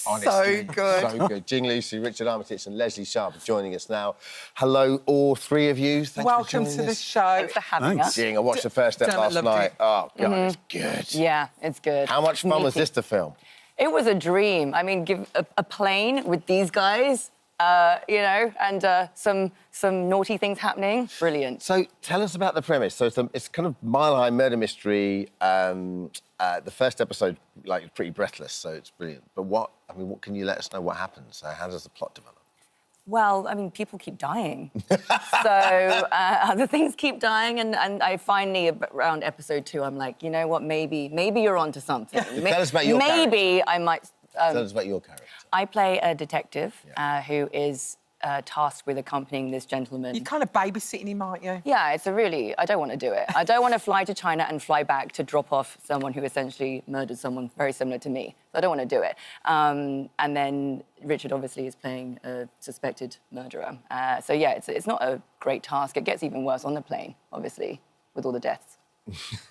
Honestly, so good. So good. Jing, Lusi, Richard Armitage and Lesley Sharp are joining us now. Hello, all three of you. Thanks Welcome for joining to the us. show. Thanks for having us. Jing, I watched the first step last night. Oh, God, it's good. Yeah, it's good. How much fun was this to film? It was a dream. I mean, give a plane with these guys, you know, and some naughty things happening. Brilliant. So tell us about the premise. So it's kind of mile-high murder mystery. The first episode, like, pretty breathless, so it's brilliant. But what can you let us know what happens? How does the plot develop? Well, I mean, people keep dying. So other things keep dying, and I finally, around episode 2, I'm like, you know what, maybe you're onto something. Tell us about your Maybe character. I might... Tell us about your character. I play a detective who is tasked with accompanying this gentleman. You're kind of babysitting him, aren't you? Yeah, it's a really... I don't want to do it. I don't want to fly to China and fly back to drop off someone who essentially murdered someone very similar to me. I don't want to do it. And then Richard, obviously, is playing a suspected murderer. So, yeah, it's not a great task. It gets even worse on the plane, obviously, with all the deaths.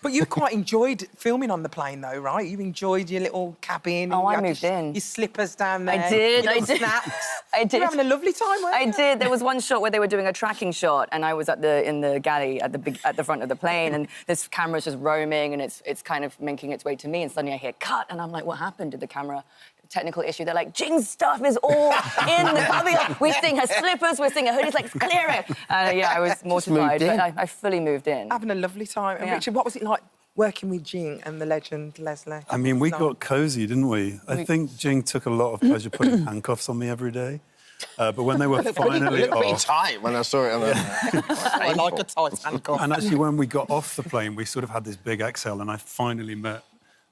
But you quite enjoyed filming on the plane, though, right? You enjoyed your little cabin. Oh, I moved in. Your slippers down there. I did, your I did. Snacks. I did. You were having a lovely time, weren't you? I did. There was one shot where they were doing a tracking shot, and I was in the galley at the front of the plane, and this camera's just roaming, and it's kind of making its way to me, and suddenly I hear cut, and I'm like, what happened? Did the camera? Technical issue. They're like, Jing's stuff is all in the cubby. We're seeing her slippers, we're seeing her hoodies, like, clear it. Yeah, I was mortified, but I fully moved in. Having a lovely time. And Richard, what was it like working with Jing and the legend Lesley? I mean, we got cosy, didn't we? I think Jing took a lot of pleasure putting handcuffs on me every day. But when they were finally It looked pretty off... tight when I saw it on I like a tight handcuff. And actually, when we got off the plane, we sort of had this big exhale, and I finally met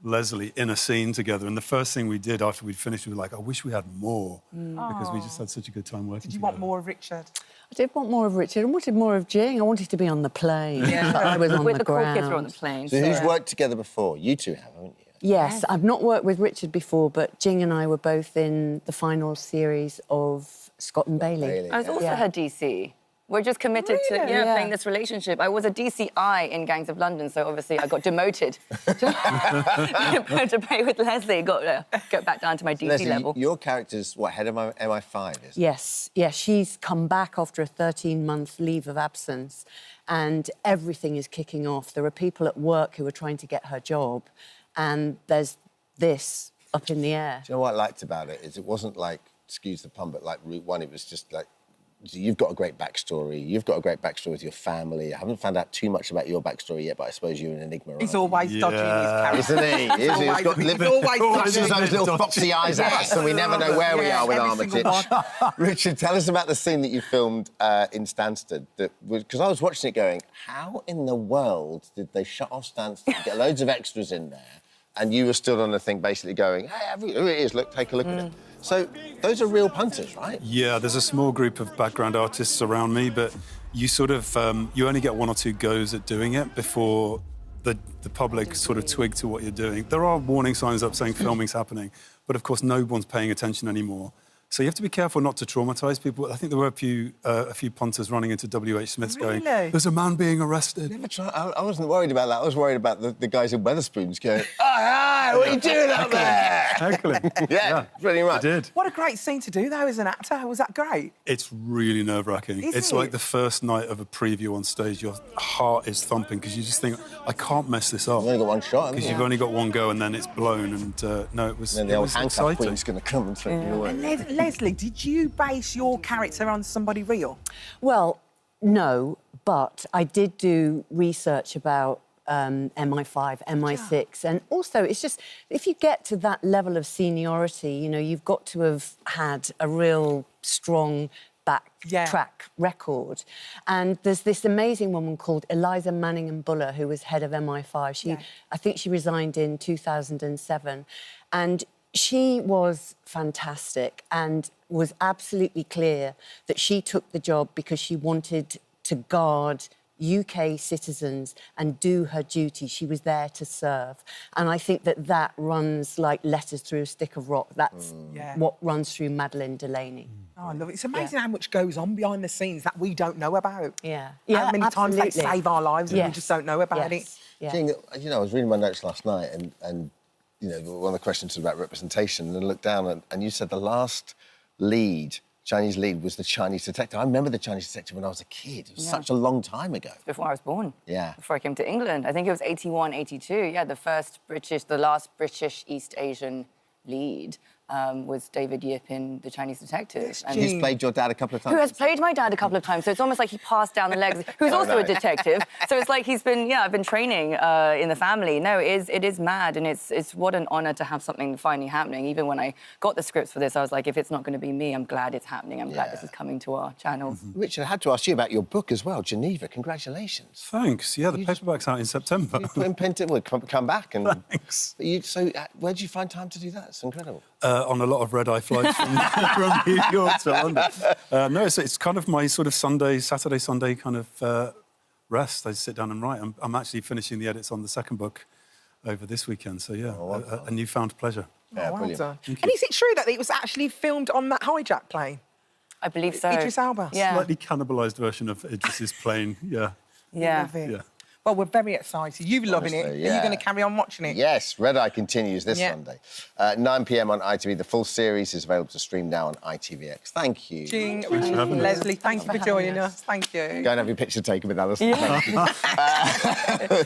Lesley in a scene together. And the first thing we did after we'd finished, we were like, I wish we had more, because we just had such a good time working together. Did you want more of Richard? I did want more of Richard. I wanted more of Jing. I wanted to be on the plane. Yeah. But I was on With the cool ground. kids were on the plane. So who's worked together before? You two have, haven't you? Yes, I've not worked with Richard before, but Jing and I were both in the final series of Scott and Bailey. I was also her DC. We're just committed to playing this relationship. I was a DCI in Gangs of London, so obviously I got demoted to play with Lesley. Got back down to my DC Lesley, level. your character's, what, head of MI5, isn't it? Yes, she's come back after a 13-month leave of absence, and everything is kicking off. There are people at work who are trying to get her job, and there's this up in the air. Do you know what I liked about it? Is it wasn't like, excuse the pun, but like Route One, it was just like, you've got a great backstory. You've got a great backstory with your family. I haven't found out too much about your backstory yet, but I suppose you're an enigma, right? He's always dodging his character. Isn't he? He's always flashes those little foxy eyes at us, and we never know where we are with Armitage. Richard, tell us about the scene that you filmed in Stansted. Because I was watching it going, how in the world did they shut off Stansted, get loads of extras in there, and you were stood on the thing basically going, hey, here it is, look, take a look at it. So those are real punters, right? Yeah, there's a small group of background artists around me, but you sort of, you only get 1 or 2 goes at doing it before the public sort of twig to what you're doing. There are warning signs up saying filming's happening, but of course no one's paying attention anymore. So you have to be careful not to traumatise people. I think there were a few punters running into W.H. Smith's going, there's a man being arrested. I wasn't worried about that. I was worried about the guys in Wetherspoons going, hi, what are you doing up there? Heckling. Yeah, pretty much. I did. What a great scene to do, though, as an actor. Was that great? It's really nerve-wracking. It's like the first night of a preview on stage. Your heart is thumping because you just think, I can't mess this up. You've only got one shot, haven't you? Because you've only got one go and then it's blown. And no, it was And then the old was handcuff exciting. queen's going to come and take you away. And Lesley, did you base your character on somebody real? Well, no, but I did do research about MI5, MI6, and also it's just, if you get to that level of seniority, you know, you've got to have had a real strong track record. And there's this amazing woman called Eliza Manningham Buller, who was head of MI5. I think she resigned in 2007, and she was fantastic and was absolutely clear that she took the job because she wanted to guard UK citizens and do her duty. She was there to serve. And I think that runs like letters through a stick of rock. That's what runs through Madeleine Delaney. Oh, I love it. It's amazing how much goes on behind the scenes that we don't know about. Yeah. How many times they save our lives and we just don't know about it. Yeah. Jing, you know, I was reading my notes last night and you know, one of the questions was about representation, and I looked down and you said the last Chinese lead was the Chinese detective. I remember the Chinese detective when I was a kid. It was such a long time ago. Before I was born. Yeah. Before I came to England. I think it was 81, 82. Yeah, the last British East Asian lead was David Yip in The Chinese Detective. And he's played your dad a couple of times. Who has played my dad a couple of times. So it's almost like he passed down the legs, who's also a detective. So it's like he's been, I've been training in the family. No, it is mad, and it's what an honour to have something finally happening. Even when I got the scripts for this, I was like, if it's not going to be me, I'm glad it's happening. I'm glad this is coming to our channels. Richard, I had to ask you about your book as well, Geneva. Congratulations. Thanks. Yeah, the paperback's out in September. You put in pen to come back and... Thanks. So where did you find time to do that? It's incredible. On a lot of red-eye flights from New York to London. No, it's kind of my sort of Saturday, Sunday kind of rest. I sit down and write. I'm actually finishing the edits on the second book over this weekend. So, yeah, a newfound pleasure. Yeah, well brilliant. done. And is it true that it was actually filmed on that hijack plane? I believe so. Idris Elba? Yeah. Slightly cannibalised version of Idris's plane, yeah. Yeah. Love it. Yeah. Well, we're very excited. You're loving it. Honestly, Are yeah. you going to carry on watching it? Yes, Red Eye continues this Sunday. 9 p.m. on ITV. The full series is available to stream now on ITVX. Thank you. Jing, Lesley, thanks for joining us. Thank you. Go and have your picture taken with Alison. Yeah.